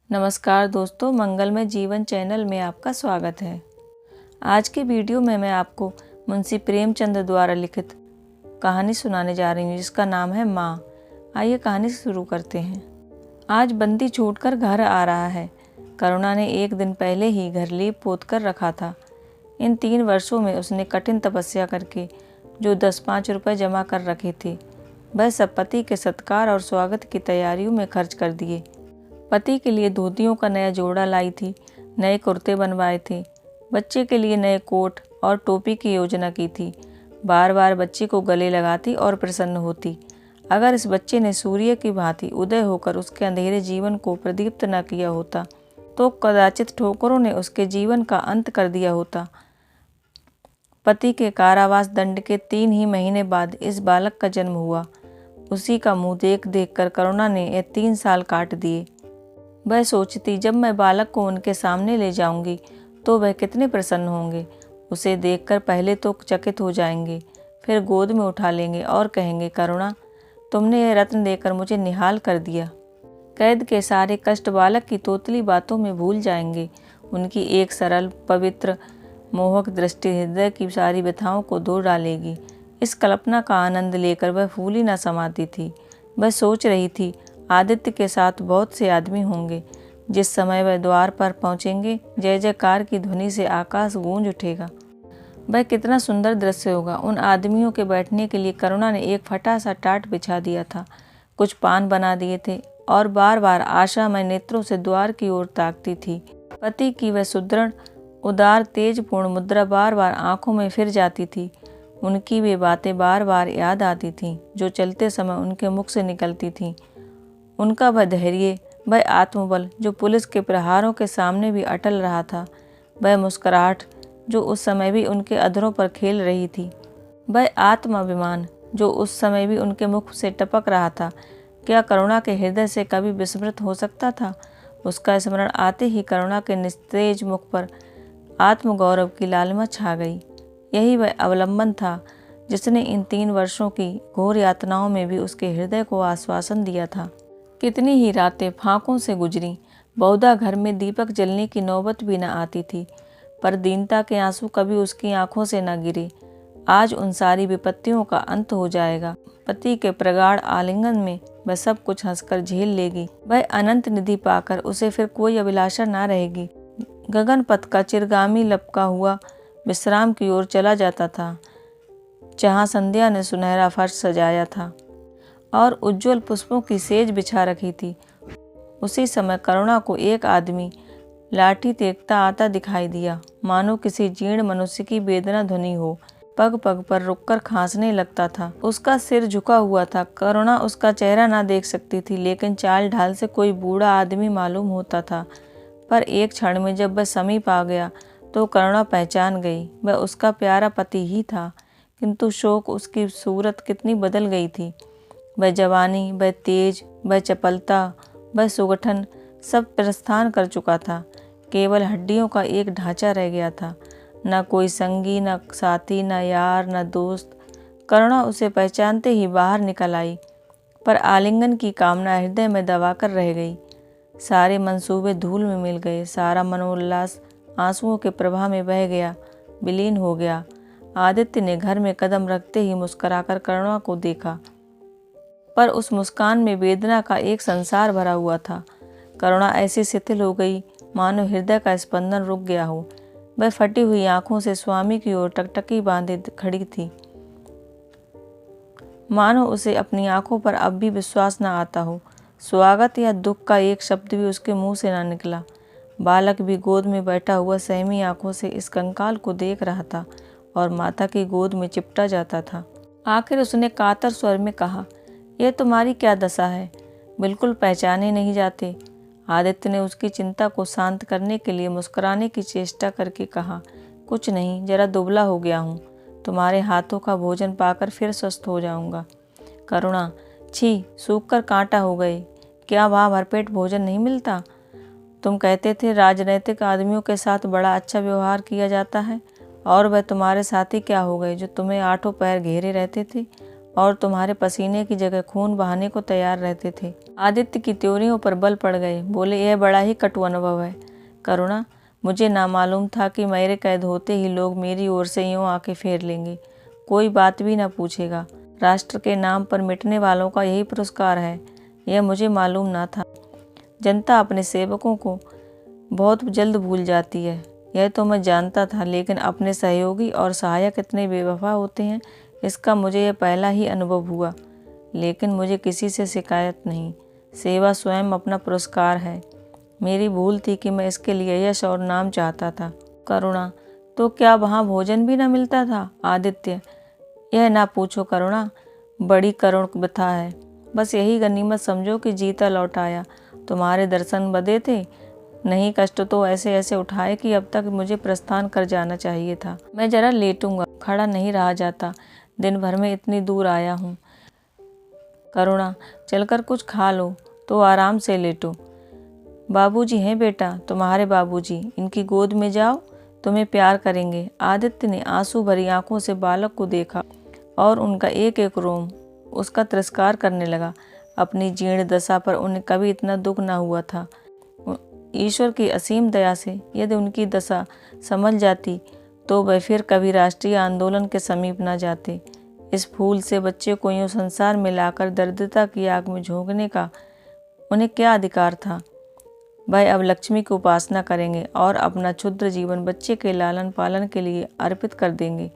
नमस्कार दोस्तों, मंगलमय जीवन चैनल में आपका स्वागत है। आज के वीडियो में मैं आपको मुंशी प्रेमचंद द्वारा लिखित कहानी सुनाने जा रही हूँ जिसका नाम है माँ। आइए कहानी शुरू करते हैं। आज बंदी छूटकर घर आ रहा है। करुणा ने एक दिन पहले ही घर लीप पोत कर रखा था। इन 3 वर्षों में उसने कठिन तपस्या करके जो 10-5 रुपये जमा कर रखे थे वह सब पति के सत्कार और स्वागत की तैयारियों में खर्च कर दिए। पति के लिए धोतियों का नया जोड़ा लाई थी, नए कुर्ते बनवाए थे, बच्चे के लिए नए कोट और टोपी की योजना की थी। बार बार बच्चे को गले लगाती और प्रसन्न होती। अगर इस बच्चे ने सूर्य की भांति उदय होकर उसके अंधेरे जीवन को प्रदीप्त न किया होता तो कदाचित ठोकरों ने उसके जीवन का अंत कर दिया होता। पति के कारावास दंड के 3 ही महीने बाद इस बालक का जन्म हुआ। उसी का मुंह देख देख कर करुणा ने ये 3 साल काट दिए। वह सोचती, जब मैं बालक को उनके सामने ले जाऊंगी तो वह कितने प्रसन्न होंगे। उसे देखकर पहले तो चकित हो जाएंगे, फिर गोद में उठा लेंगे और कहेंगे, करुणा, तुमने यह रत्न देकर मुझे निहाल कर दिया। कैद के सारे कष्ट बालक की तोतली बातों में भूल जाएंगे। उनकी एक सरल, पवित्र, मोहक दृष्टि हृदय की सारी व्यथाओं को धो डालेगी। इस कल्पना का आनंद लेकर वह फूली न समाती थी। वह सोच रही थी, आदित्य के साथ बहुत से आदमी होंगे। जिस समय वह द्वार पर पहुंचेंगे, जय जयकार की ध्वनि से आकाश गूंज उठेगा। वह कितना सुंदर दृश्य होगा। उन आदमियों के बैठने के लिए करुणा ने एक फटा सा टाट बिछा दिया था, कुछ पान बना दिए थे और बार बार आशामय नेत्रों से द्वार की ओर ताकती थी। पति की वह सुदृढ़, उदार, तेजपूर्ण मुद्रा बार बार आंखों में फिर जाती थी। उनकी वे बातें बार बार याद आती थीं जो चलते समय उनके मुख से निकलती थीं। उनका वह धैर्य, वह आत्मबल जो पुलिस के प्रहारों के सामने भी अटल रहा था, वह मुस्कुराहट जो उस समय भी उनके अधरों पर खेल रही थी, वह आत्माभिमान जो उस समय भी उनके मुख से टपक रहा था, क्या करुणा के हृदय से कभी विस्मृत हो सकता था? उसका स्मरण आते ही करुणा के निस्तेज मुख पर आत्मगौरव की लालिमा छा गई। यही वह अवलंबन था जिसने इन 3 वर्षों की घोर यातनाओं में भी उसके हृदय को आश्वासन दिया था। कितनी ही रातें फांकों से गुजरी। बहुधा घर में दीपक जलने की नौबत भी न आती थी, पर दीनता के आंसू कभी उसकी आंखों से न गिरे। आज उन सारी विपत्तियों का अंत हो जाएगा। पति के प्रगाढ़ आलिंगन में वह सब कुछ हंसकर झेल लेगी। वह अनंत निधि पाकर उसे फिर कोई अभिलाषा न रहेगी। गगन पथ का चिरगामी लपका हुआ विश्राम की ओर चला जाता था, जहाँ संध्या ने सुनहरा फर्श सजाया था और उज्जवल पुष्पों की सेज बिछा रखी थी। उसी समय करुणा को एक आदमी लाठी देखता आता दिखाई दिया, मानो किसी जीर्ण मनुष्य की वेदना ध्वनि हो। पग पग पर रुककर खांसने लगता था। उसका सिर झुका हुआ था। करुणा उसका चेहरा ना देख सकती थी, लेकिन चाल ढाल से कोई बूढ़ा आदमी मालूम होता था। पर एक क्षण में जब वह समीप आ गया तो करुणा पहचान गई, वह उसका प्यारा पति ही था। किंतु शोक उसकी सूरत कितनी बदल गई थी। वह जवानी, वह तेज, वह चपलता, वह सुगठन सब प्रस्थान कर चुका था। केवल हड्डियों का एक ढांचा रह गया था। न कोई संगी, न साथी, न यार, न दोस्त। करुणा उसे पहचानते ही बाहर निकल आई, पर आलिंगन की कामना हृदय में दबाकर रह गई। सारे मंसूबे धूल में मिल गए। सारा मनोल्लास आंसुओं के प्रवाह में बह गया, विलीन हो गया। आदित्य ने घर में कदम रखते ही मुस्कुराकर करुणा को देखा, पर उस मुस्कान में वेदना का एक संसार भरा हुआ था। करुणा ऐसी शिथिल हो गई मानो हृदय का स्पंदन रुक गया हो। वह फटी हुई आंखों से स्वामी की ओर टकटकी बांधे खड़ी थी, मानो उसे अपनी आंखों पर अब भी विश्वास न आता हो। स्वागत या दुख का एक शब्द भी उसके मुंह से न निकला। बालक भी गोद में बैठा हुआ सहमी आंखों से इस कंकाल को देख रहा था और माता की गोद में चिपटा जाता था। आखिर उसने कातर स्वर में कहा, यह तुम्हारी क्या दशा है? बिल्कुल पहचाने नहीं जाते। आदित्य ने उसकी चिंता को शांत करने के लिए मुस्कुराने की चेष्टा करके कहा, कुछ नहीं, जरा दुबला हो गया हूँ। तुम्हारे हाथों का भोजन पाकर फिर स्वस्थ हो जाऊंगा। करुणा, छी, सूख कर कांटा हो गए। क्या वहाँ भरपेट भोजन नहीं मिलता? तुम कहते थे राजनैतिक आदमियों के साथ बड़ा अच्छा व्यवहार किया जाता है, और वह तुम्हारे साथी क्या हो गए जो तुम्हें 8 पहर घेरे रहते थे और तुम्हारे पसीने की जगह खून बहाने को तैयार रहते थे। आदित्य की त्योरियों पर बल पड़ गए। बोले, यह बड़ा ही कटु अनुभव है करुणा। मुझे ना मालूम था कि मेरे कैद होते ही लोग मेरी ओर से यूं आके फेर लेंगे, कोई बात भी ना पूछेगा। राष्ट्र के नाम पर मिटने वालों का यही पुरस्कार है, यह मुझे मालूम ना था। जनता अपने सेवकों को बहुत जल्द भूल जाती है, यह तो मैं जानता था, लेकिन अपने सहयोगी और सहायक इतने बेवफा होते हैं, इसका मुझे यह पहला ही अनुभव हुआ। लेकिन मुझे किसी से शिकायत नहीं, सेवा स्वयं अपना पुरस्कार है। मेरी भूल थी कि मैं इसके लिए यश और नाम चाहता था। करुणा, तो क्या वहाँ भोजन भी न मिलता था? आदित्य, यह ना पूछो करुणा, बड़ी करुण व्यथा है। बस यही गनीमत समझो कि जीता लौट आया। तुम्हारे दर्शन बदे थे, नहीं कष्ट तो ऐसे ऐसे उठाए कि अब तक मुझे प्रस्थान कर जाना चाहिए था। मैं जरा लेटूंगा, खड़ा नहीं रहा जाता, दिन भर में इतनी दूर आया हूँ। करुणा, चलकर कुछ खा लो तो आराम से लेटो। बाबूजी हैं बेटा, तुम्हारे बाबूजी, इनकी गोद में जाओ, तुम्हें प्यार करेंगे। आदित्य ने आंसू भरी आंखों से बालक को देखा और उनका एक एक रोम उसका तिरस्कार करने लगा। अपनी जीर्ण दशा पर उन्हें कभी इतना दुख न हुआ था। ईश्वर की असीम दया से यदि उनकी दशा संभल जाती तो वह फिर कभी राष्ट्रीय आंदोलन के समीप न जाते। इस फूल से बच्चे को यूं संसार में लाकर दरिद्रता की आग में झोंकने का उन्हें क्या अधिकार था? वह अब लक्ष्मी की उपासना करेंगे और अपना क्षुद्र जीवन बच्चे के लालन पालन के लिए अर्पित कर देंगे।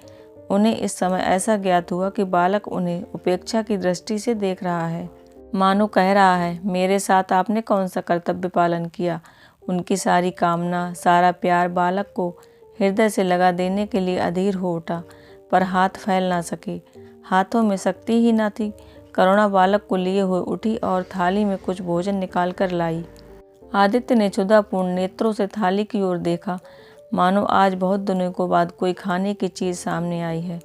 उन्हें इस समय ऐसा ज्ञात हुआ कि बालक उन्हें उपेक्षा की दृष्टि से देख रहा है, मानो कह रहा है, मेरे साथ आपने कौन सा कर्तव्य पालन किया। उनकी सारी कामना, सारा प्यार बालक को हृदय से लगा देने के लिए अधीर हो उठा, पर हाथ फैल ना सके, हाथों में शक्ति ही ना थी। करुणा बालक को लिए हुए उठी और थाली में कुछ भोजन निकाल कर लाई। आदित्य ने क्षुधापूर्ण नेत्रों से थाली की ओर देखा, मानो आज बहुत दिनों के बाद कोई खाने की चीज़ सामने आई है।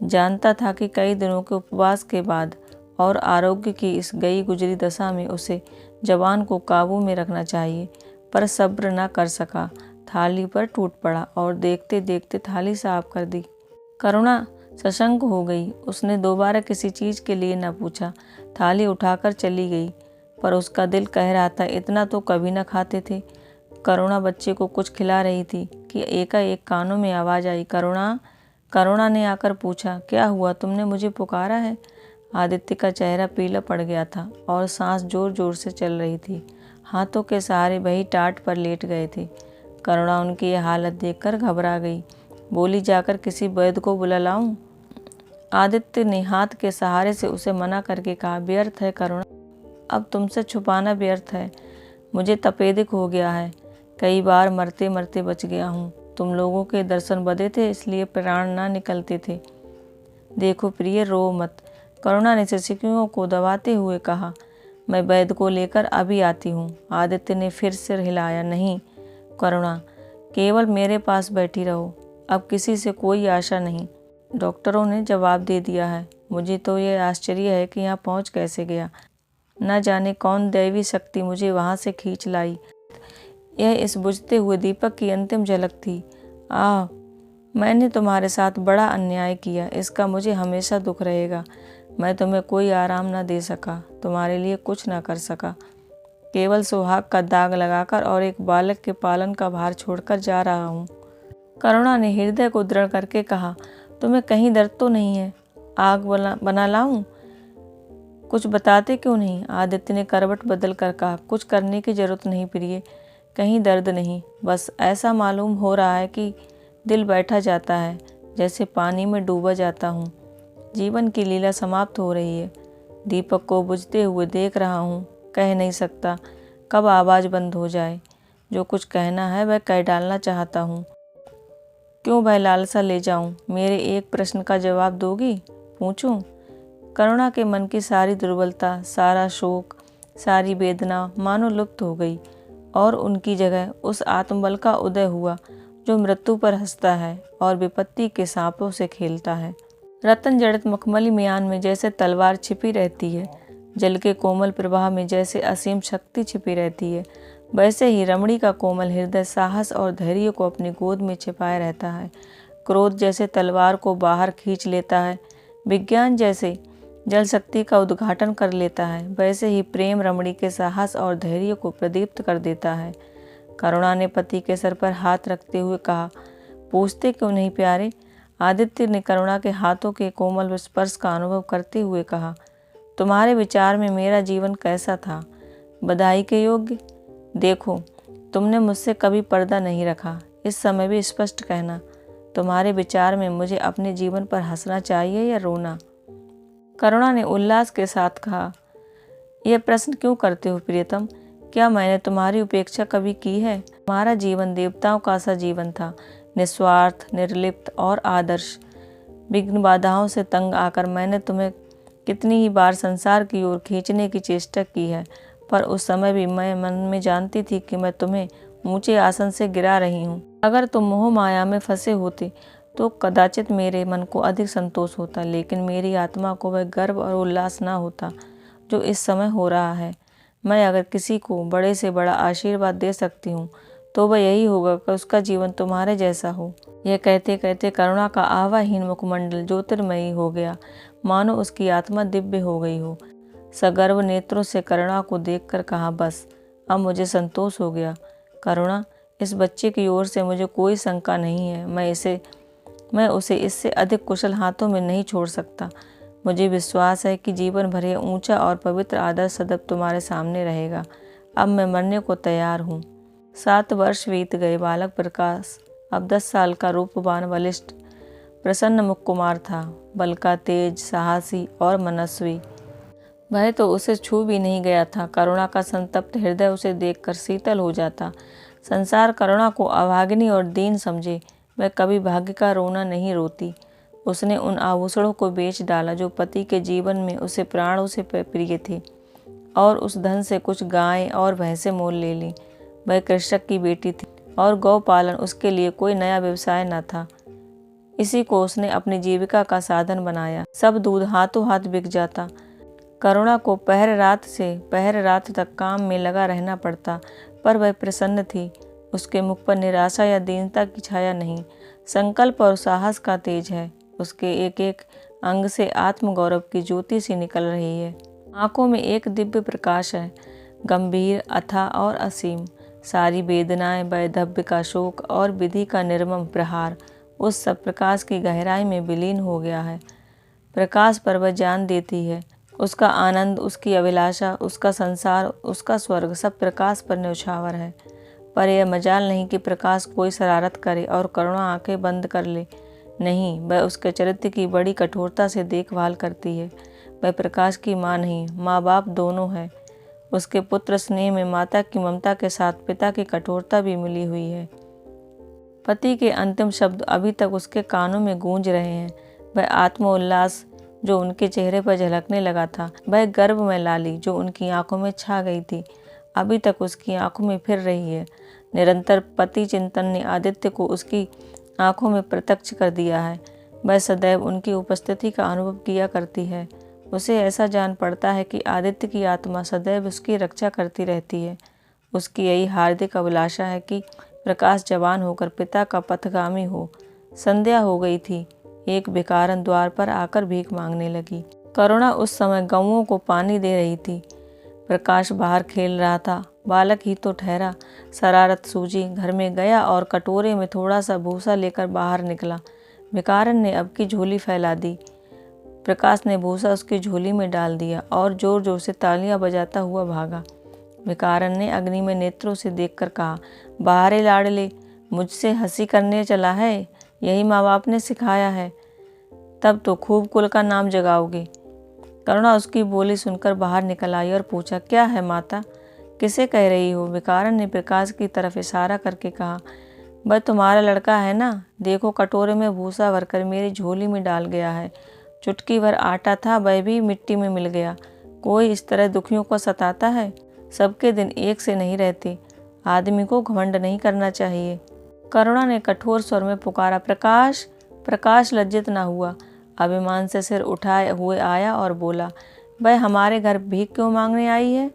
जानता था कि कई दिनों के उपवास के बाद और आरोग्य की इस गई गुजरी दशा में उसे जवान को काबू में रखना चाहिए, पर सब्र न कर सका। थाली पर टूट पड़ा और देखते देखते थाली साफ कर दी। करुणा सशंक हो गई। उसने दोबारा किसी चीज़ के लिए न पूछा, थाली उठाकर चली गई, पर उसका दिल कह रहा था, इतना तो कभी न खाते थे। करुणा बच्चे को कुछ खिला रही थी कि एकाएक कानों में आवाज़ आई, करुणा। करुणा ने आकर पूछा, क्या हुआ, तुमने मुझे पुकारा है? आदित्य का चेहरा पीला पड़ गया था और सांस जोर जोर से चल रही थी। हाथों के सहारे वही टाट पर लेट गए थे। करुणा उनकी यह हालत देखकर घबरा गई। बोली, जाकर किसी वैद्य को बुला लाऊं? आदित्य ने हाथ के सहारे से उसे मना करके कहा, व्यर्थ है करुणा, अब तुमसे छुपाना व्यर्थ है। मुझे तपेदिक हो गया है, कई बार मरते मरते बच गया हूँ। तुम लोगों के दर्शन बदे थे, इसलिए प्राण ना निकलते थे। देखो प्रिय, रो मत। करुणा ने शिशुओं को दबाते हुए कहा, मैं वैद्य को लेकर अभी आती हूँ। आदित्य ने फिर सिर हिलाया, नहीं करुणा, केवल मेरे पास बैठी रहो, अब किसी से कोई आशा नहीं। डॉक्टरों ने जवाब दे दिया है। मुझे तो ये आश्चर्य है कि यहाँ पहुँच कैसे गया। न जाने कौन दैवी शक्ति मुझे वहाँ से खींच लाई। यह इस बुझते हुए दीपक की अंतिम झलक थी। आह, मैंने तुम्हारे साथ बड़ा अन्याय किया, इसका मुझे हमेशा दुख रहेगा। मैं तुम्हें कोई आराम न दे सका, तुम्हारे लिए कुछ न कर सका, केवल सुहाग का दाग लगाकर और एक बालक के पालन का भार छोड़कर जा रहा हूँ। करुणा ने हृदय को दृढ़ करके कहा, तुम्हें कहीं दर्द तो नहीं है? आग बना लाऊं? कुछ बताते क्यों नहीं? आदित्य ने करवट बदल कर कहा, कुछ करने की जरूरत नहीं प्रिय, कहीं दर्द नहीं, बस ऐसा मालूम हो रहा है कि दिल बैठा जाता है, जैसे पानी में डूबा जाता हूँ। जीवन की लीला समाप्त हो रही है। दीपक को बुझते हुए देख रहा हूँ, कह नहीं सकता कब आवाज़ बंद हो जाए। जो कुछ कहना है वह कह डालना चाहता हूँ। क्यों वह लालसा ले जाऊँ? मेरे एक प्रश्न का जवाब दोगी? पूछूं? करुणा के मन की सारी दुर्बलता, सारा शोक, सारी वेदना मानो लुप्त हो गई और उनकी जगह उस आत्मबल का उदय हुआ जो मृत्यु पर हंसता है और विपत्ति के सांपों से खेलता है। रतन जड़ित मखमली म्यान में जैसे तलवार छिपी रहती है, जल के कोमल प्रवाह में जैसे असीम शक्ति छिपी रहती है, वैसे ही रमणी का कोमल हृदय साहस और धैर्य को अपनी गोद में छिपाए रहता है। क्रोध जैसे तलवार को बाहर खींच लेता है, विज्ञान जैसे जल शक्ति का उद्घाटन कर लेता है, वैसे ही प्रेम रमणी के साहस और धैर्य को प्रदीप्त कर देता है। करुणा ने पति के सर पर हाथ रखते हुए कहा, पूछते क्यों नहीं प्यारे? आदित्य ने करुणा के हाथों के कोमल स्पर्श का अनुभव करते हुए कहा, तुम्हारे विचार में मेरा जीवन कैसा था? बधाई के योग्य। देखो, तुमने मुझसे कभी पर्दा नहीं रखा। इस समय भी स्पष्ट कहना, तुम्हारे विचार में मुझे अपने जीवन पर हंसना चाहिए या रोना? करुणा ने उल्लास के साथ कहा, यह प्रश्न क्यों करते हो प्रियतम? क्या मैंने तुम्हारी उपेक्षा कभी की है? तुम्हारा जीवन देवताओं का सा जीवन था, निस्वार्थ, निर्लिप्त और आदर्श। विघ्न बाधाओं से तंग आकर मैंने तुम्हें कितनी ही बार संसार की ओर खींचने की चेष्टा की है, पर उस समय भी मैं मन में जानती थी कि मैं तुम्हें ऊंचे आसन से गिरा रही हूँ। अगर तुम मोह माया में फंसे होते तो कदाचित मेरे मन को अधिक संतोष होता, लेकिन मेरी आत्मा को वह गर्व और उल्लास न होता जो इस समय हो रहा है। मैं अगर किसी को बड़े से बड़ा आशीर्वाद दे सकती हूँ तो वह यही होगा कि उसका जीवन तुम्हारे जैसा हो। यह कहते कहते करुणा का आवाहीन मुखमंडल ज्योतिर्मयी हो गया, मानो उसकी आत्मा दिव्य हो गई हो। सगर्व नेत्रों से करुणा को देखकर कहा, बस अब मुझे संतोष हो गया। करुणा, इस बच्चे की ओर से मुझे कोई शंका नहीं है। मैं उसे इससे अधिक कुशल हाथों में नहीं छोड़ सकता। मुझे विश्वास है कि जीवन भर यह ऊंचा और पवित्र आदर्श सदैव तुम्हारे सामने रहेगा। अब मैं मरने को तैयार हूँ। 7 वर्ष बीत गए। बालक प्रकाश अब 10 साल का रूपवान, बलिष्ठ, प्रसन्न मुख कुमार था। बल का तेज, साहसी और मनस्वी। वह तो उसे छू भी नहीं गया था। करुणा का संतप्त हृदय उसे देखकर शीतल हो जाता। संसार करुणा को अभागिनी और दीन समझे, वह कभी भाग्य का रोना नहीं रोती। उसने उन आभूषणों को बेच डाला जो पति के जीवन में उसे प्राणों से प्रिय थे, और उस धन से कुछ गायें और भैंसें मोल ले ली। वह कृषक की बेटी थी और गौपालन उसके लिए कोई नया व्यवसाय न था। इसी को उसने अपनी जीविका का साधन बनाया। सब दूध हाथों हाथ बिक जाता। करुणा को पहर रात तक काम में लगा रहना पड़ता, पर वह प्रसन्न थी। उसके मुख पर निराशा या दीनता की छाया नहीं, संकल्प और साहस का तेज है। उसके एक एक अंग से आत्मगौरव की ज्योति सी निकल रही है। आंखों में एक दिव्य प्रकाश है, गंभीर, अथाह और असीम। सारी वेदनाएं, वैधव्य का शोक और विधि का निर्मम प्रहार उस सब प्रकाश की गहराई में विलीन हो गया है। प्रकाश पर वह जान देती है। उसका आनंद, उसकी अभिलाषा, उसका संसार, उसका स्वर्ग सब प्रकाश पर न्यौछावर है। पर यह मजाल नहीं कि प्रकाश कोई शरारत करे और करुणा आंखें बंद कर ले। नहीं, वह उसके चरित्र की बड़ी कठोरता से देखभाल करती है। वह प्रकाश की माँ नहीं, माँ बाप दोनों है। उसके पुत्र स्नेह में माता की ममता के साथ पिता की कठोरता भी मिली हुई है। पति के अंतिम शब्द अभी तक उसके कानों में गूंज रहे हैं। वह आत्मोल्लास जो उनके चेहरे पर झलकने लगा था, वह गर्व में लाली जो उनकी आंखों में छा गई थी, अभी तक उसकी आंखों में फिर रही है। निरंतर पति चिंतन ने आदित्य को उसकी आंखों में प्रत्यक्ष कर दिया है। वह सदैव उनकी उपस्थिति का अनुभव किया करती है। उसे ऐसा जान पड़ता है कि आदित्य की आत्मा सदैव उसकी रक्षा करती रहती है। उसकी यही हार्दिक अभिलाषा है कि प्रकाश जवान होकर पिता का पथगामी हो। संध्या हो गई थी। एक भिखारन द्वार पर आकर भीख मांगने लगी। करुणा उस समय गौओं को पानी दे रही थी। प्रकाश बाहर खेल रहा था। बालक ही तो ठहरा। शरारत सूझी, घर में गया और कटोरे में थोड़ा सा भूसा लेकर बाहर निकला। भिखारन ने अब की झोली फैला दी। प्रकाश ने भूसा उसकी झोली में डाल दिया और जोर जोर से तालियां बजाता हुआ भागा। भिखारन ने अग्नि में नेत्रों से देखकर कहा, बाहरे लाडले, मुझसे हंसी करने चला है? यही माँ बाप ने सिखाया है। तब तो खूब कुल का नाम जगाओगे। करुणा उसकी बोली सुनकर बाहर निकल आई और पूछा, क्या है माता, किसे कह रही हो? भिखारन ने प्रकाश की तरफ इशारा करके कहा, वह तुम्हारा लड़का है ना? देखो, कटोरे में भूसा भरकर मेरी झोली में डाल गया है। चुटकी भर आटा था, वह भी मिट्टी में मिल गया। कोई इस तरह दुखियों को सताता है? सबके दिन एक से नहीं रहते। आदमी को घमंड नहीं करना चाहिए। करुणा ने कठोर स्वर में पुकारा, प्रकाश। प्रकाश लज्जित न हुआ। अभिमान से सिर उठाए हुए आया और बोला, वह हमारे घर भीख क्यों मांगने आई है?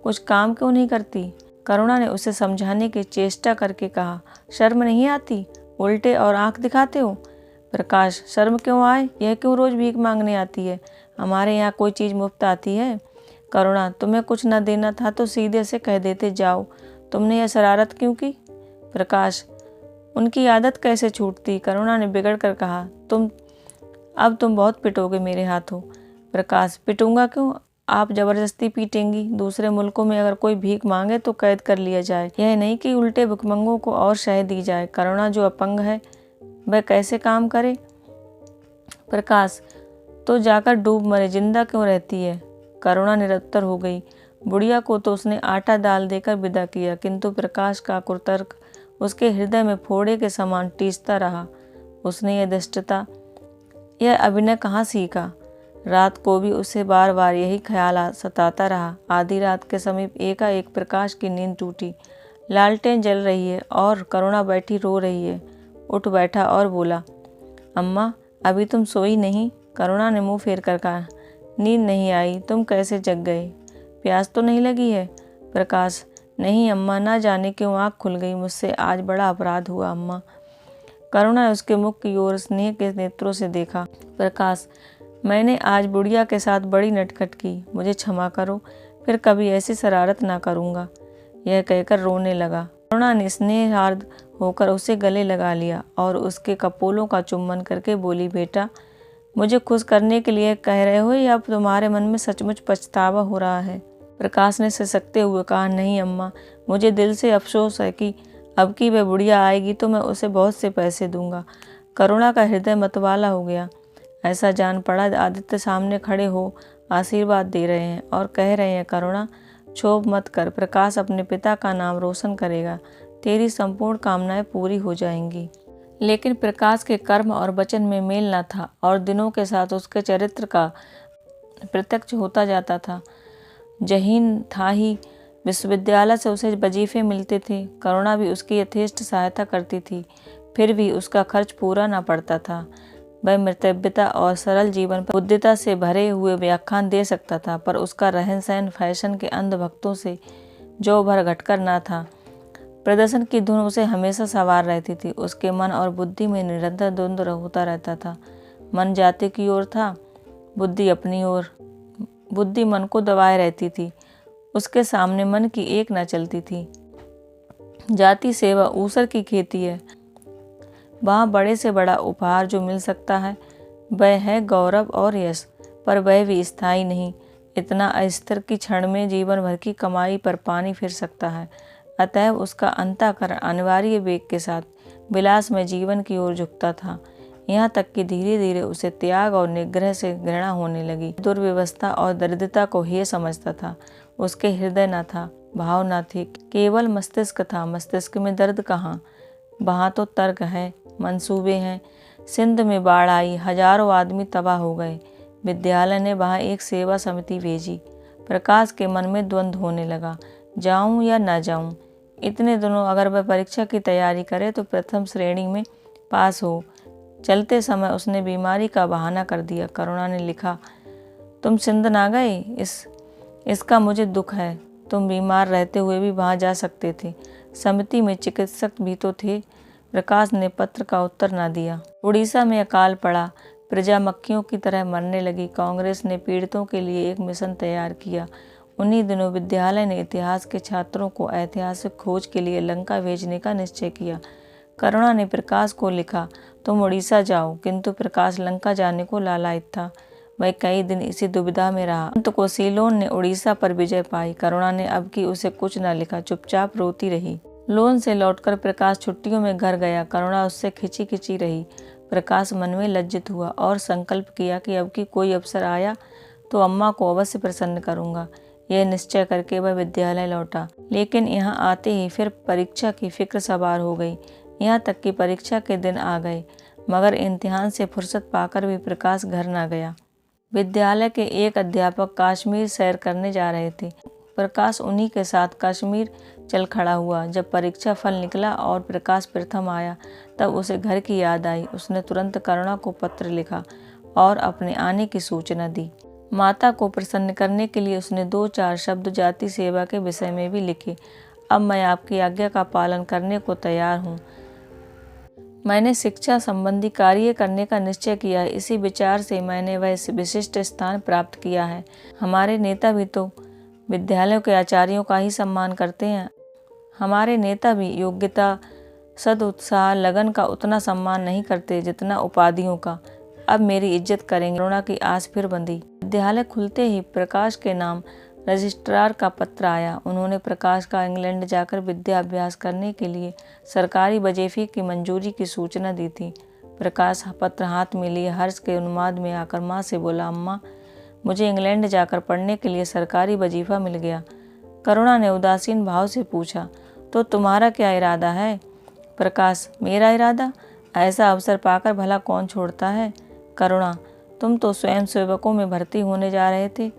कुछ काम क्यों नहीं करती? करुणा ने उसे समझाने की चेष्टा करके कहा, शर्म नहीं आती? उल्टे और आंख दिखाते हो। प्रकाश, शर्म क्यों आए? यह क्यों रोज भीख मांगने आती है? हमारे यहाँ कोई चीज़ मुफ्त आती है? करुणा, तुम्हें कुछ न देना था तो सीधे से कह देते, जाओ। तुमने यह शरारत क्यों की? प्रकाश, उनकी आदत कैसे छूटती? करुणा ने बिगड़ कर कहा, अब तुम बहुत पिटोगे मेरे हाथों। प्रकाश, पिटूंगा क्यों? आप जबरदस्ती पीटेंगी। दूसरे मुल्कों में अगर कोई भीख मांगे तो कैद कर लिया जाए, यह नहीं कि उल्टे भिखमंगों को और शह दी जाए। करुणा, जो अपंग है वह कैसे काम करे? प्रकाश, तो जाकर डूब मरे, जिंदा क्यों रहती है? करुणा निरुत्तर हो गई। बुढ़िया को तो उसने आटा दाल देकर विदा किया, किंतु प्रकाश का कुतर्क उसके हृदय में फोड़े के समान टीसता रहा। उसने यह धृष्टता, यह अभिनय कहाँ सीखा? रात को भी उसे बार बार यही ख्याल सताता रहा। आधी रात के समीप एकाएक प्रकाश की नींद टूटी। लालटेन जल रही है और करुणा बैठी रो रही है। उठ बैठा और बोला, अम्मा, अभी तुम सोई नहीं? करुणा ने मुंह फेर कर कहा, नींद नहीं आई। तुम कैसे जग गए? प्यास तो नहीं लगी है? प्रकाश, नहीं अम्मा, ना जाने क्यों आँख खुल गई। मुझसे आज बड़ा अपराध हुआ अम्मा। करुणा ने उसके मुख की ओर स्नेह के नेत्रों से देखा। प्रकाश, मैंने आज बुढ़िया के साथ बड़ी नटखट की, मुझे क्षमा करो, फिर कभी ऐसी शरारत ना करूँगा। यह कहकर रोने लगा। करुणा ने स्नेहार्द होकर उसे गले लगा लिया और उसके कपोलों का चुम्बन करके बोली, बेटा, मुझे खुश करने के लिए कह रहे हो या तुम्हारे मन में सचमुच पछतावा हो रहा है? प्रकाश ने सिसकते हुए कहा, नहीं अम्मा, मुझे दिल से अफसोस है कि अब की वह बुढ़िया आएगी तो मैं उसे बहुत से पैसे दूंगा। करुणा का हृदय मतवाला हो गया। ऐसा जान पड़ा आदित्य सामने खड़े हो आशीर्वाद दे रहे हैं और कह रहे हैं, करुणा, क्षोभ मत कर, प्रकाश अपने पिता का नाम रोशन करेगा, तेरी संपूर्ण कामनाएं पूरी हो जाएंगी। लेकिन प्रकाश के कर्म और वचन में मेल न था और दिनों के साथ उसके चरित्र का प्रत्यक्ष होता जाता था। जहीन था ही, विश्वविद्यालय से उसे वजीफे मिलते थे। करुणा भी उसकी यथेष्ट सहायता करती थी, फिर भी उसका खर्च पूरा न पड़ता था। वह मृतव्यता और सरल जीवन पर बुद्धिता से भरे हुए व्याख्यान दे सकता था, पर उसका रहन सहन फैशन के अंधभक्तों से जो भर घटकर न था। प्रदर्शन की धुन उसे हमेशा सवार रहती थी। उसके मन और बुद्धि में निरंतर द्वंद्व होता रहता था। मन जाति की ओर था, बुद्धि अपनी ओर। बुद्धि मन को दबाए रहती थी, उसके सामने मन की एक न चलती थी। जाति सेवा ऊसर की खेती है। वहाँ बड़े से बड़ा उपहार जो मिल सकता है वह है गौरव और यश, पर वह भी स्थायी नहीं। इतना अस्थिर कि क्षण में जीवन भर की कमाई पर पानी फिर सकता है। अतएव उसका अंतःकरण अनिवार्य वेग के साथ विलास में जीवन की ओर झुकता था, यहाँ तक कि धीरे धीरे उसे त्याग और निग्रह से घृणा होने लगी। दुर्व्यवस्था और दरिद्रता को हेय समझता था। उसके हृदय न था, भाव न थे, केवल मस्तिष्क था। मस्तिष्क में दर्द कहाँ? वहाँ तो तर्क है, मंसूबे हैं। सिंध में बाढ़ आई, हजारों आदमी तबाह हो गए। विद्यालय ने वहाँ एक सेवा समिति भेजी। प्रकाश के मन में द्वंद्व होने लगा, जाऊं या न जाऊं। इतने दिनों अगर वह परीक्षा की तैयारी करे तो प्रथम श्रेणी में पास हो। चलते समय उसने बीमारी का बहाना कर दिया। करुणा ने लिखा, तुम सिंध ना गए, इसका मुझे दुख है। तुम बीमार रहते हुए भी वहाँ जा सकते थे। समिति में चिकित्सक भी तो थे। प्रकाश ने पत्र का उत्तर न दिया। उड़ीसा में अकाल पड़ा, प्रजा मक्खियों की तरह मरने लगी। कांग्रेस ने पीड़ितों के लिए एक मिशन तैयार किया। उन्हीं दिनों विद्यालय ने इतिहास के छात्रों को ऐतिहासिक खोज के लिए लंका भेजने का निश्चय किया। करुणा ने प्रकाश को लिखा, तुम उड़ीसा जाओ, किंतु प्रकाश लंका जाने को लालायित था। वह कई दिन इसी दुविधा में रहा। अंत को सीलोन ने उड़ीसा पर विजय पाई। करुणा ने अब की उसे कुछ न लिखा, चुपचाप रोती रही। लोन से लौटकर प्रकाश छुट्टियों में घर गया। करुणा उससे खिंची खिंची रही। प्रकाश मन में लज्जित हुआ और संकल्प किया कि अब की कोई अवसर आया तो अम्मा को अवश्य प्रसन्न करूंगा। यह निश्चय करके वह विद्यालय लौटा। लेकिन यहाँ आते ही फिर परीक्षा की फिक्र सवार हो गई। यहाँ तक कि परीक्षा के दिन आ गए, मगर इम्तिहान से फुर्सत पाकर भी प्रकाश घर न गया। विद्यालय के एक अध्यापक कश्मीर सैर करने जा रहे थे। प्रकाश उन्हीं के साथ कश्मीर चल खड़ा हुआ। जब परीक्षा फल निकला और प्रकाश प्रथम आया, तब उसे घर की याद आई। उसने तुरंत करुणा को पत्र लिखा और अपने आने की सूचना दी। माता को प्रसन्न करने के लिए उसने 2-4 शब्द जाति सेवा के विषय में भी लिखे। अब मैं आपकी आज्ञा का पालन करने को तैयार हूँ। मैंने शिक्षा संबंधी कार्य करने का निश्चय किया है। इसी विचार से मैंने वह विशिष्ट स्थान प्राप्त किया है। हमारे नेता भी तो विद्यालयों के आचार्यों का ही सम्मान करते हैं। हमारे नेता भी योग्यता, सदउत्साह, लगन का उतना सम्मान नहीं करते जितना उपाधियों का। अब मेरी इज्जत करेंगे। करुणा की आस फिर बंधी। विद्यालय खुलते ही प्रकाश के नाम रजिस्ट्रार का पत्र आया। उन्होंने प्रकाश का इंग्लैंड जाकर विद्या अभ्यास करने के लिए सरकारी वजीफे की मंजूरी की सूचना दी थी। प्रकाश पत्र हाथ में लिए हर्ष के उन्माद में आकर माँ से बोला, अम्मा, मुझे इंग्लैंड जाकर पढ़ने के लिए सरकारी वजीफा मिल गया। करुणा ने उदासीन भाव से पूछा, तो तुम्हारा क्या इरादा है? प्रकाश, मेरा इरादा? ऐसा अवसर पाकर भला कौन छोड़ता है? करुणा, तुम तो स्वयं सेवकों में भर्ती होने जा रहे थे।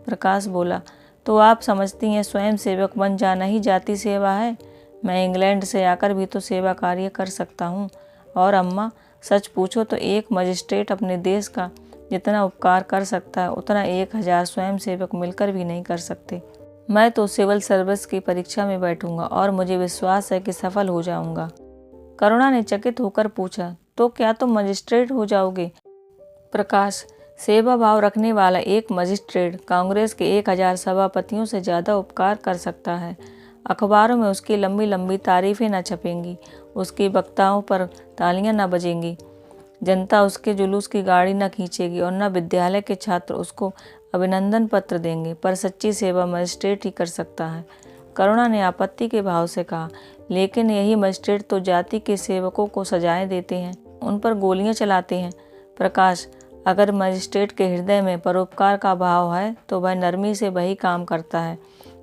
प्रकाश बोला, तो आप समझती हैं स्वयं सेवक बन जाना ही जाति सेवा है? मैं इंग्लैंड से आकर भी तो सेवा कार्य कर सकता हूँ। और अम्मा, सच पूछो तो एक मजिस्ट्रेट अपने देश का जितना उपकार कर सकता है उतना 1000 स्वयं सेवक मिलकर भी नहीं कर सकते। मैं तो सिविल सर्विस की परीक्षा में बैठूंगा और मुझे विश्वास है कि सफल हो जाऊंगा। करुणा ने चकित होकर पूछा, तो क्या तुम मजिस्ट्रेट हो जाओगे? प्रकाश, सेवा भाव रखने वाला एक मजिस्ट्रेट कांग्रेस के 1000 सभापतियों से ज़्यादा उपकार कर सकता है। अखबारों में उसकी लंबी लंबी तारीफें न छपेंगी, उसकी वक्ताओं पर तालियां न बजेंगी, जनता उसके जुलूस की गाड़ी न खींचेगी और न विद्यालय के छात्र उसको अभिनंदन पत्र देंगे, पर सच्ची सेवा मजिस्ट्रेट ही कर सकता है। करुणा ने आपत्ति के भाव से कहा, लेकिन यही मजिस्ट्रेट तो जाति के सेवकों को सजाएं देते हैं, उन पर गोलियां चलाते हैं। प्रकाश, अगर मजिस्ट्रेट के हृदय में परोपकार का भाव है तो वह नरमी से वही काम करता है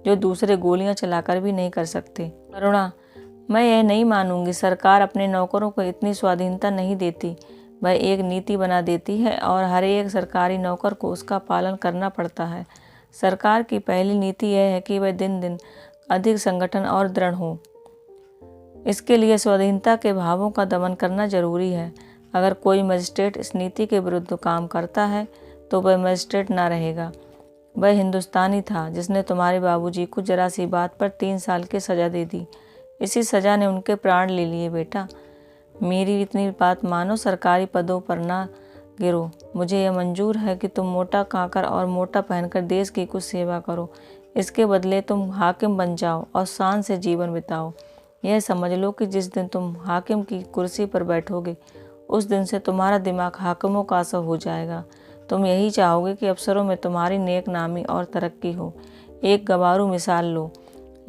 जो दूसरे गोलियां चलाकर भी नहीं कर सकते। करुणा, मैं यह नहीं मानूंगी। सरकार अपने नौकरों को इतनी स्वाधीनता नहीं देती, वह एक नीति बना देती है और हर एक सरकारी नौकर को उसका पालन करना पड़ता है। सरकार की पहली नीति यह है कि वह दिन दिन अधिक संगठन और दृढ़ हो। इसके लिए स्वाधीनता के भावों का दमन करना जरूरी है। अगर कोई मजिस्ट्रेट इस नीति के विरुद्ध काम करता है तो वह मजिस्ट्रेट ना रहेगा। वह हिंदुस्तानी था जिसने तुम्हारे बाबूजी को जरा सी बात पर 3 साल की सज़ा दे दी। इसी सज़ा ने उनके प्राण ले लिए। बेटा, मेरी इतनी बात मानो, सरकारी पदों पर ना गिरो। मुझे यह मंजूर है कि तुम मोटा खाकर और मोटा पहनकर देश की कुछ सेवा करो। इसके बदले तुम हाकिम बन जाओ और शान से जीवन बिताओ। यह समझ लो कि जिस दिन तुम हाकिम की कुर्सी पर बैठोगे उस दिन से तुम्हारा दिमाग हाकिमों का सा हो जाएगा। तुम यही चाहोगे कि अफसरों में तुम्हारी नेक नामी और तरक्की हो। एक गवारू मिसाल लो।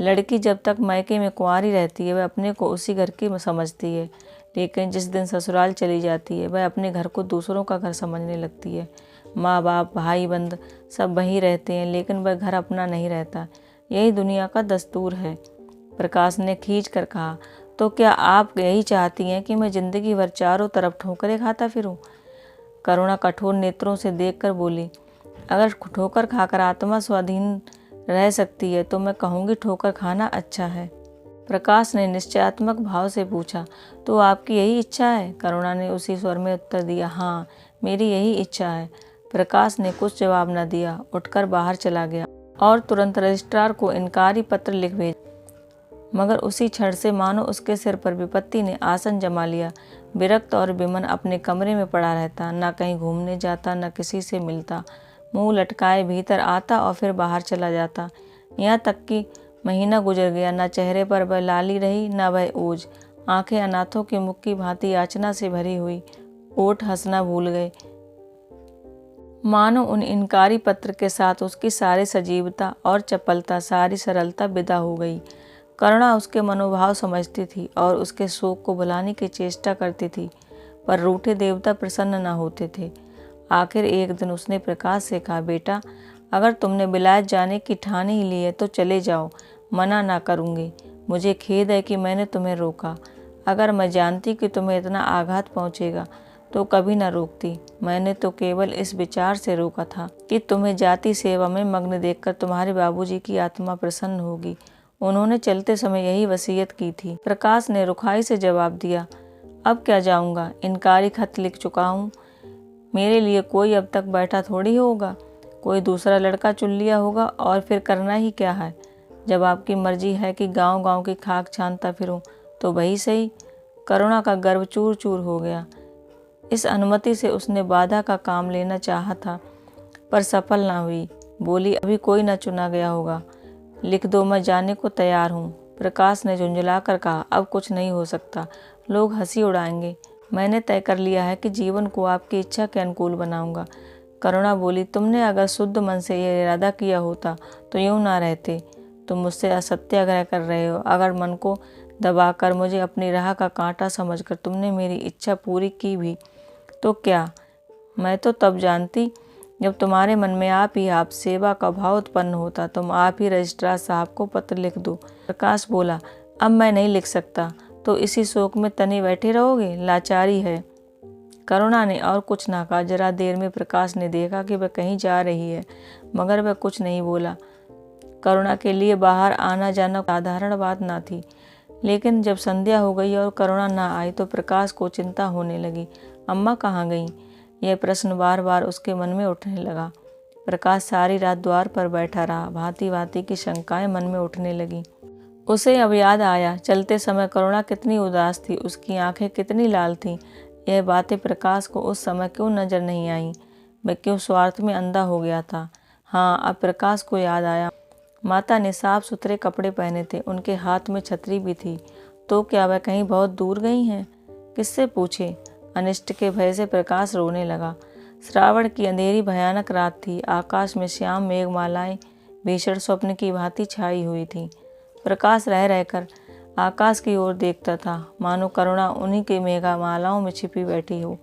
लड़की जब तक मायके में कुंवारी रहती है वह अपने को उसी घर की समझती है, लेकिन जिस दिन ससुराल चली जाती है वह अपने घर को दूसरों का घर समझने लगती है। माँ बाप, भाई बंद सब वहीं रहते हैं, लेकिन वह घर अपना नहीं रहता। यही दुनिया का दस्तूर है। प्रकाश ने खींच कर कहा, तो क्या आप यही चाहती हैं कि मैं जिंदगी भर चारों तरफ ठोकरें खाता फिरूं? करुणा कठोर नेत्रों से देखकर बोली, अगर ठोकर खाकर आत्मा स्वाधीन रह सकती है तो मैं कहूँगी ठोकर खाना अच्छा है। प्रकाश ने निश्चयात्मक भाव से पूछा, तो आपकी यही इच्छा है? करुणा ने उसी स्वर में उत्तर दिया, हाँ, मेरी यही इच्छा है। प्रकाश ने कुछ जवाब न दिया, उठकर बाहर चला गया और तुरंत रजिस्ट्रार को इनकारी पत्र लिख भेजा। मगर उसी क्षण से मानो उसके सिर पर विपत्ति ने आसन जमा लिया। विरक्त और विमन अपने कमरे में पड़ा रहता, न कहीं घूमने जाता, न किसी से मिलता। मुंह लटकाए भीतर आता और फिर बाहर चला जाता। यहाँ तक कि महीना गुजर गया, न चेहरे पर वह लाली रही न वह ओज। आंखें अनाथों के मुख की भांति याचना से भरी हुई, ओठ हंसना भूल गए। मानो उन इनकारी पत्र के साथ उसकी सारी सजीवता और चपलता, सारी सरलता विदा हो गई। करुणा उसके मनोभाव समझती थी और उसके शोक को भुलाने की चेष्टा करती थी, पर रूठे देवता प्रसन्न न होते थे। आखिर एक दिन उसने प्रकाश से कहा, बेटा, अगर तुमने विलायत जाने की ठान ही ली है तो चले जाओ, मना ना करूँगी। मुझे खेद है कि मैंने तुम्हें रोका। अगर मैं जानती कि तुम्हें इतना आघात पहुँचेगा तो कभी न रोकती। मैंने तो केवल इस विचार से रोका था कि तुम्हें जाति सेवा में मग्न देखकर तुम्हारे बाबूजी की आत्मा प्रसन्न होगी। उन्होंने चलते समय यही वसीयत की थी। प्रकाश ने रुखाई से जवाब दिया, अब क्या जाऊंगा, इनकारी खत लिख चुका हूँ। मेरे लिए कोई अब तक बैठा थोड़ी होगा, कोई दूसरा लड़का चुन लिया होगा और फिर करना ही क्या है। जब आपकी मर्जी है कि गांव गांव की खाक छानता फिरूं तो वही सही। करुणा का गर्व चूर चूर हो गया। इस अनुमति से उसने बाधा का काम लेना चाहा था, पर सफल ना हुई। बोली, अभी कोई न चुना गया होगा, लिख दो, मैं जाने को तैयार हूँ। प्रकाश ने झुंझला कर कहा, अब कुछ नहीं हो सकता, लोग हंसी उड़ाएंगे। मैंने तय कर लिया है कि जीवन को आपकी इच्छा के अनुकूल बनाऊंगा। करुणा बोली, तुमने अगर शुद्ध मन से यह इरादा किया होता तो यूं ना रहते। तुम मुझसे असत्याग्रह कर रहे हो। अगर मन को दबाकर मुझे अपनी राह का कांटा समझकर तुमने मेरी इच्छा पूरी की भी तो क्या? मैं तो तब जानती जब तुम्हारे मन में आप सेवा का भाव उत्पन्न होता। तुम आप ही रजिस्ट्रार साहब को पत्र लिख दो। प्रकाश बोला, अब मैं नहीं लिख सकता। तो इसी शोक में तने बैठे रहोगे? लाचारी है। करुणा ने और कुछ ना कहा। जरा देर में प्रकाश ने देखा कि वह कहीं जा रही है, मगर वह कुछ नहीं बोला। करुणा के लिए बाहर आना जाना साधारण बात ना थी, लेकिन जब संध्या हो गई और करुणा ना आई तो प्रकाश को चिंता होने लगी। अम्मा कहाँ गईं? यह प्रश्न बार बार उसके मन में उठने लगा। प्रकाश सारी रात द्वार पर बैठा रहा। भांति भांति की शंकाएं मन में उठने लगी। उसे अब याद आया, चलते समय करुणा कितनी उदास थी, उसकी आंखें कितनी लाल थीं। यह बातें प्रकाश को उस समय क्यों नजर नहीं आईं? वह क्यों स्वार्थ में अंधा हो गया था? हाँ, अब प्रकाश को याद आया। माता ने साफ सुथरे कपड़े पहने थे, उनके हाथ में छतरी भी थी। तो क्या वह कहीं बहुत दूर गई हैं? किससे पूछे? अनिष्ट के भय से प्रकाश रोने लगा। श्रावण की अंधेरी भयानक रात थी। आकाश में श्याम मेघमालाएं भीषण स्वप्न की भांति छाई हुई थी। प्रकाश रह रहकर आकाश की ओर देखता था, मानो करुणा उन्हीं के मेघमालाओं में छिपी बैठी हो।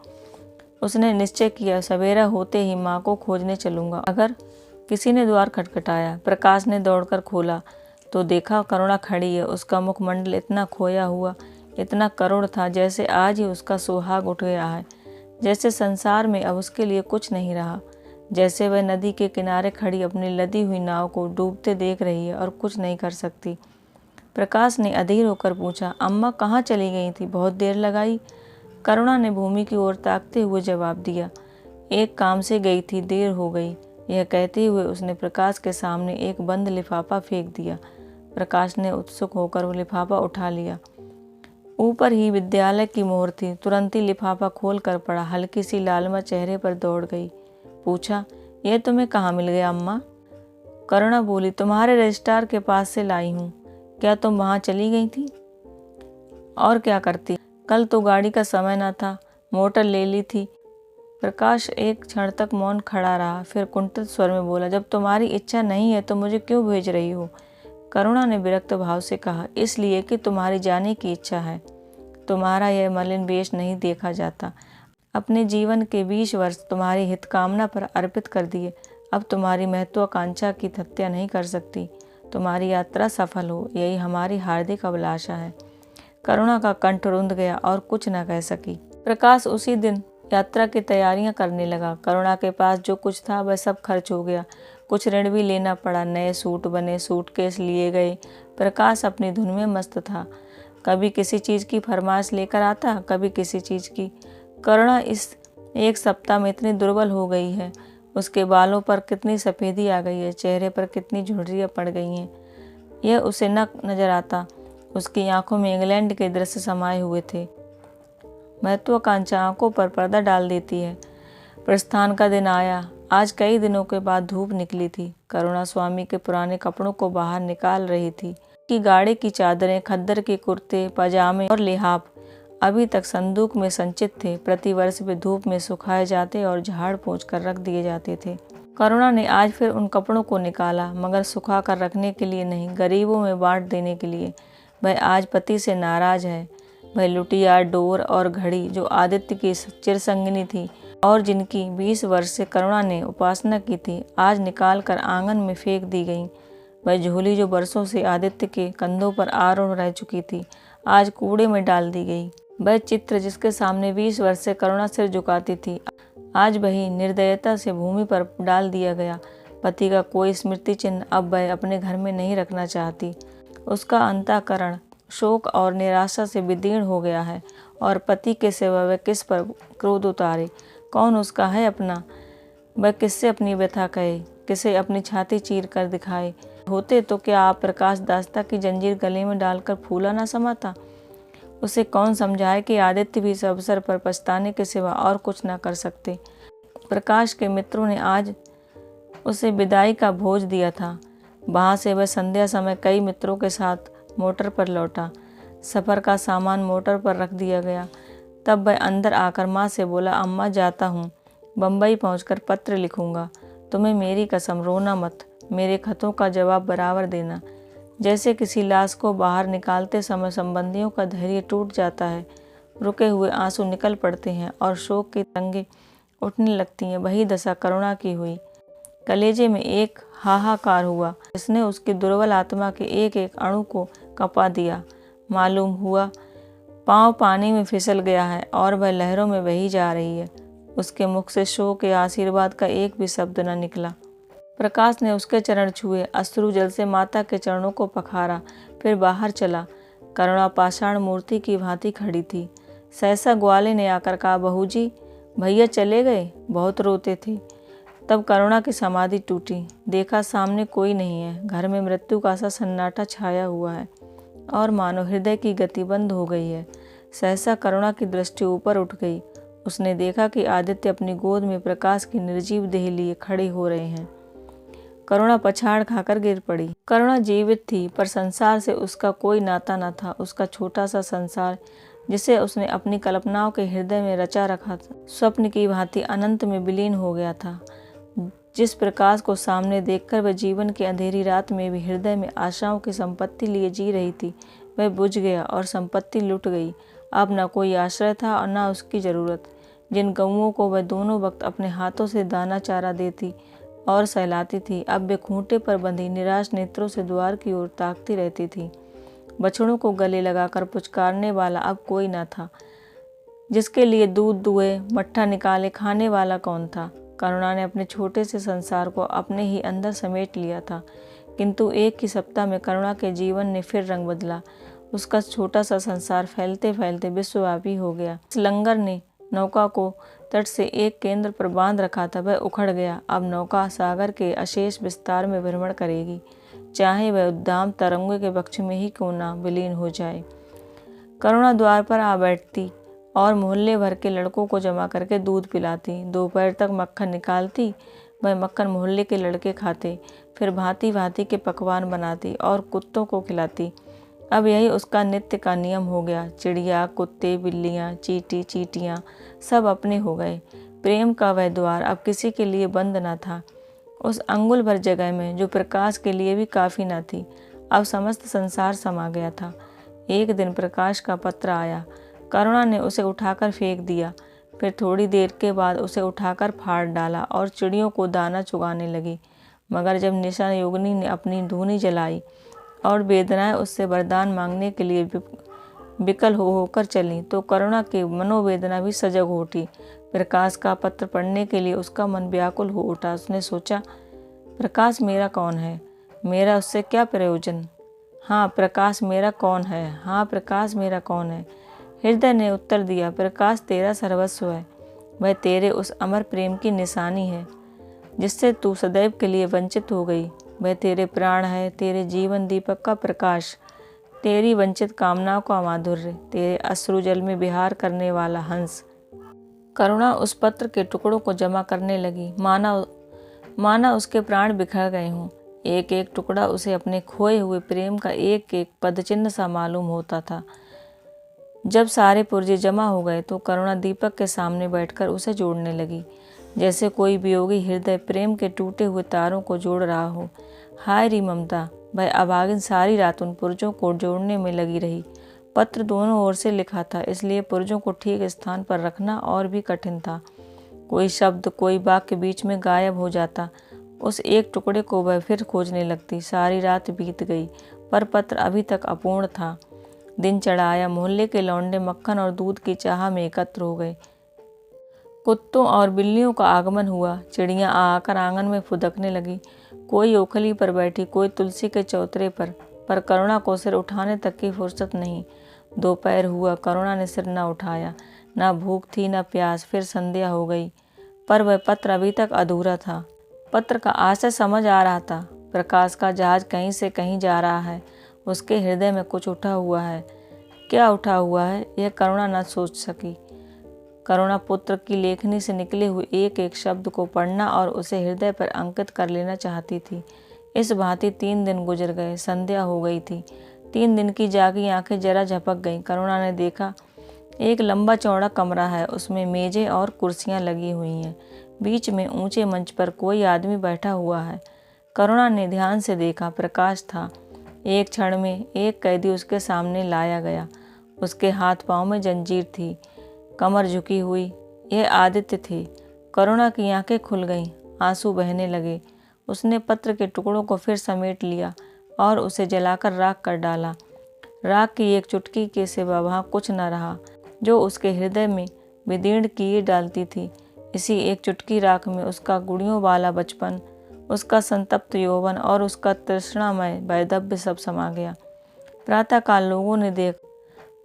उसने निश्चय किया, सवेरा होते ही माँ को खोजने चलूंगा। अगर किसी ने द्वार खटखटाया। प्रकाश ने दौड़कर खोला तो देखा करुणा खड़ी है। उसका मुखमंडल इतना खोया हुआ, इतना करुण था, जैसे आज ही उसका सुहाग उठ गया है, जैसे संसार में अब उसके लिए कुछ नहीं रहा, जैसे वह नदी के किनारे खड़ी अपनी लदी हुई नाव को डूबते देख रही है और कुछ नहीं कर सकती। प्रकाश ने अधीर होकर पूछा, अम्मा कहाँ चली गई थी? बहुत देर लगाई। करुणा ने भूमि की ओर ताकते हुए जवाब दिया, एक काम से गई थी, देर हो गई। यह कहते हुए उसने प्रकाश के सामने एक बंद लिफाफा फेंक दिया। प्रकाश ने उत्सुक होकर वो लिफाफा उठा लिया। ऊपर ही विद्यालय की मोहर थी। तुरंत ही लिफाफा खोल कर पड़ा। हल्की सी लालिमा चेहरे पर दौड़ गई। पूछा, यह तुम्हें कहाँ मिल गया अम्मा? करुणा बोली, तुम्हारे रजिस्ट्रार के पास से लाई हूँ। क्या तुम वहाँ चली गई थी? और क्या करती? कल तो गाड़ी का समय न था, मोटर ले ली थी। प्रकाश एक क्षण तक मौन खड़ा रहा, फिर कुंठित स्वर में बोला, जब तुम्हारी इच्छा नहीं है तो मुझे क्यों भेज रही हो? करुणा ने विरक्त भाव से कहा, इसलिए कि तुम्हारी जाने की इच्छा है। तुम्हारा यह मलिन वेश नहीं देखा जाता। अपने जीवन के 20 वर्ष तुम्हारी हित कामना पर अर्पित कर दिए। अब तुम्हारी महत्वाकांक्षा की हत्या नहीं कर सकती। तुम्हारी यात्रा सफल हो, यही हमारी हार्दिक अभिलाषा है। करुणा का कंठ रुंध गया और कुछ न कह सकी। प्रकाश उसी दिन यात्रा की तैयारियां करने लगा। करुणा के पास जो कुछ था वह सब खर्च हो गया। कुछ ऋण भी लेना पड़ा। नए सूट बने, सूटकेस लिए गए। प्रकाश अपनी धुन में मस्त था। कभी किसी चीज़ की फरमाइश लेकर आता, कभी किसी चीज़ की। करुणा इस एक सप्ताह में इतनी दुर्बल हो गई है। उसके बालों पर कितनी सफ़ेदी आ गई है, चेहरे पर कितनी झुर्रियाँ पड़ गई हैं, यह उसे न नजर आता। उसकी आंखों में इंग्लैंड के दृश्य समाये हुए थे। महत्वाकांक्षा आंखों पर पर्दा डाल देती है। प्रस्थान का दिन आया। आज कई दिनों के बाद धूप निकली थी। करुणा स्वामी के पुराने कपड़ों को बाहर निकाल रही थी कि गाड़ी की चादरें, खद्दर के कुर्ते, पजामे और लिहाफ अभी तक संदूक में संचित थे। प्रतिवर्ष वे धूप में सुखाए जाते और झाड़ पोंछ कर रख दिए जाते थे। करुणा ने आज फिर उन कपड़ों को निकाला, मगर सुखा कर रखने के लिए नहीं, गरीबों में बांट देने के लिए। वह आज पति से नाराज है। वह लुटिया, डोर और घड़ी जो आदित्य की चिरसंगिनी थी और जिनकी 20 वर्ष से करुणा ने उपासना की थी, आज निकाल कर आंगन में फेंक दी गई। वह झोली जो बरसों से आदित्य के कंधों पर आरूढ़ रह चुकी थी, आज कूड़े में डाल दी गई। वह चित्र जिसके सामने 20 वर्ष से करुणा सिर झुकाती थी, आज वही निर्दयता से भूमि पर डाल दिया गया। पति का कोई स्मृति चिन्ह अब वह अपने घर में नहीं रखना चाहती। उसका अंतःकरण शोक और निराशा से विदीर्ण हो गया है और पति के सिवा वह किस पर क्रोध उतारे? कौन उसका है अपना? वह किससे अपनी व्यथा कहे, किसे अपनी छाती चीर कर दिखाए? होते तो क्या आप प्रकाश दास्ता की जंजीर गले में डालकर फूला ना समाता? उसे कौन समझाए कि आदित्य भी इस अवसर पर पछताने के सिवा और कुछ न कर सकते। प्रकाश के मित्रों ने आज उसे विदाई का भोज दिया था। वहाँ से वह संध्या समय कई मित्रों के साथ मोटर पर लौटा। सफ़र का सामान मोटर पर रख दिया गया। तब वह अंदर आकर माँ से बोला, अम्मा जाता हूँ, बम्बई पहुँचकर पत्र लिखूँगा। तुम्हें मेरी कसम, रोना मत, मेरे खतों का जवाब बराबर देना। जैसे किसी लाश को बाहर निकालते समय संबंधियों का धैर्य टूट जाता है, रुके हुए आंसू निकल पड़ते हैं और शोक की तरंगें उठने लगती हैं, वही दशा करुणा की हुई। कलेजे में एक हाहाकार हुआ, इसने उसकी दुर्बल आत्मा के एक एक अणु को कँपा दिया। मालूम हुआ पाँव पानी में फिसल गया है और वह लहरों में बही जा रही है। उसके मुख से शोक या आशीर्वाद का एक भी शब्द न निकला। प्रकाश ने उसके चरण छुए, अश्रु जल से माता के चरणों को पखारा, फिर बाहर चला। करुणा पाषाण मूर्ति की भांति खड़ी थी। सहसा ग्वाले ने आकर कहा, बहू जी, भैया चले गए? बहुत रोते थे। तब करुणा की समाधि टूटी। देखा सामने कोई नहीं है। घर में मृत्यु का सा सन्नाटा छाया हुआ है और मानो हृदय की गति बंद हो गई है। सहसा करुणा की दृष्टि ऊपर उठ गई। उसने देखा कि आदित्य अपनी गोद में प्रकाश की निर्जीव देह लिए खड़े हो रहे हैं। करुणा पछाड़ खाकर गिर पड़ी। करुणा जीवित थी, पर संसार से उसका कोई नाता न था। उसका छोटा सा संसार, जिसे उसने अपनी कल्पनाओं के हृदय में रचा रखा था, स्वप्न की भांति अनंत में विलीन हो गया था। जिस प्रकाश को सामने देखकर वह जीवन की अंधेरी रात में भी हृदय में आशाओं की संपत्ति लिए जी रही थी, वह बुझ गया और संपत्ति लुट गई। अब न कोई आश्रय था और न उसकी जरूरत। जिन गऊओं को वह दोनों वक्त अपने हाथों से दाना चारा देती और सहलाती थी, अब वे खूंटे पर बंधी निराश नेत्रों से द्वार की ओर ताकती रहती थी। बछड़ों को गले लगाकर पुचकारने वाला अब कोई न था। जिसके लिए दूध दुहे, मट्ठा निकाले खाने वाला कौन था? करुणा ने अपने छोटे से संसार को अपने ही अंदर समेट लिया था, किंतु एक ही सप्ताह में करुणा के जीवन ने फिर रंग बदला। उसका छोटा सा संसार फैलते फैलते विश्वव्यापी हो गया। इस लंगर ने नौका को तट से एक केंद्र पर बांध रखा था, वह उखड़ गया। अब नौका सागर के अशेष विस्तार में भ्रमण करेगी, चाहे वह उद्दाम तरंगों के वक्ष में ही क्यों न विलीन हो जाए। करुणा द्वार पर आ बैठती और मोहल्ले भर के लड़कों को जमा करके दूध पिलाती। दोपहर तक मक्खन निकालती, वह मक्खन मोहल्ले के लड़के खाते। फिर भांति भांति के पकवान बनाती और कुत्तों को खिलाती। अब यही उसका नित्य का नियम हो गया। चिड़िया, कुत्ते, बिल्लियाँ, चींटी, चींटियाँ सब अपने हो गए। प्रेम का वह द्वार अब किसी के लिए बंद न था। उस अंगुल भर जगह में, जो प्रकाश के लिए भी काफ़ी न थी, अब समस्त संसार समा गया था। एक दिन प्रकाश का पत्र आया। करुणा ने उसे उठाकर फेंक दिया, फिर थोड़ी देर के बाद उसे उठाकर फाड़ डाला और चिड़ियों को दाना चुगाने लगी। मगर जब निशा योगिनी ने अपनी धूनी जलाई और वेदनाएं उससे वरदान मांगने के लिए विकल होकर चली, तो करुणा की मनोवेदना भी सजग हो उठी। प्रकाश का पत्र पढ़ने के लिए उसका मन व्याकुल हो उठा। उसने सोचा, प्रकाश मेरा कौन है? मेरा उससे क्या प्रयोजन? हाँ, प्रकाश मेरा कौन है? हाँ, प्रकाश मेरा कौन है? हृदय ने उत्तर दिया, प्रकाश तेरा सर्वस्व है। वह तेरे उस अमर प्रेम की निशानी है जिससे तू सदैव के लिए वंचित हो गई। वह तेरे प्राण है, तेरे जीवन दीपक का प्रकाश, तेरी वंचित कामनाओं का माधुर्य, तेरे अश्रु जल में विहार करने वाला हंस। करुणा उस पत्र के टुकड़ों को जमा करने लगी, माना उसके प्राण बिखर गए हों। एक एक टुकड़ा उसे अपने खोए हुए प्रेम का एक एक पदचिन्ह सा मालूम होता था। जब सारे पुर्जे जमा हो गए तो करुणा दीपक के सामने बैठकर उसे जोड़ने लगी, जैसे कोई वियोगी हृदय प्रेम के टूटे हुए तारों को जोड़ रहा हो। हाय री ममता! वह अभागिन सारी रात उन पुर्जों को जोड़ने में लगी रही। पत्र दोनों ओर से लिखा था, इसलिए पुर्जों को ठीक स्थान पर रखना और भी कठिन था। कोई शब्द, कोई वाक्य बीच में गायब हो जाता। उस एक टुकड़े को वह फिर खोजने लगती। सारी रात बीत गई, पर पत्र अभी तक अपूर्ण था। दिन चढ़ा आया। मोहल्ले के लौंडे मक्खन और दूध की चाह में एकत्र हो गए। कुत्तों और बिल्लियों का आगमन हुआ। चिड़ियाँ आकर आंगन में फुदकने लगी। कोई ओखली पर बैठी, कोई तुलसी के चौतरे पर करुणा को सिर उठाने तक की फुर्सत नहीं। दोपहर हुआ, करुणा ने सिर न उठाया। न भूख थी न प्यास। फिर संध्या हो गई, पर वह पत्र अभी तक अधूरा था। पत्र का आशय समझ आ रहा था। प्रकाश का जहाज कहीं से कहीं जा रहा है। उसके हृदय में कुछ उठा हुआ है। क्या उठा हुआ है यह करुणा न सोच सकी। करुणा पुत्र की लेखनी से निकले हुए एक एक शब्द को पढ़ना और उसे हृदय पर अंकित कर लेना चाहती थी। इस भांति 3 दिन गुजर गए। संध्या हो गई थी। 3 दिन की जागी आंखें जरा झपक गईं। करुणा ने देखा एक लंबा चौड़ा कमरा है, उसमें मेजें और कुर्सियां लगी हुई हैं। बीच में ऊंचे मंच पर कोई आदमी बैठा हुआ है। करुणा ने ध्यान से देखा, प्रकाश था। एक क्षण में एक कैदी उसके सामने लाया गया। उसके हाथ पांव में जंजीर थी, कमर झुकी हुई। यह आदित्य थे। करुणा की आंखें खुल गईं, आंसू बहने लगे। उसने पत्र के टुकड़ों को फिर समेट लिया और उसे जलाकर राख कर डाला। राख की एक चुटकी के सिवा वहाँ कुछ न रहा जो उसके हृदय में विदीर्ण किए डालती थी। इसी एक चुटकी राख में उसका गुड़ियों वाला बचपन, उसका संतप्त यौवन और उसका तृष्णामय वैधव्य सब समा गया। प्रातःकाल लोगों ने देख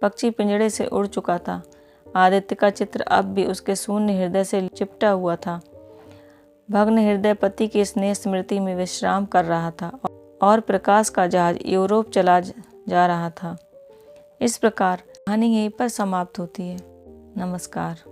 पक्षी पिंजड़े से उड़ चुका था। आदित्य का चित्र अब भी उसके शून्य हृदय से चिपटा हुआ था। भग्न हृदय पति की स्नेह स्मृति में विश्राम कर रहा था और प्रकाश का जहाज यूरोप चला जा रहा था। इस प्रकार कहानी यहीं पर समाप्त होती है। नमस्कार।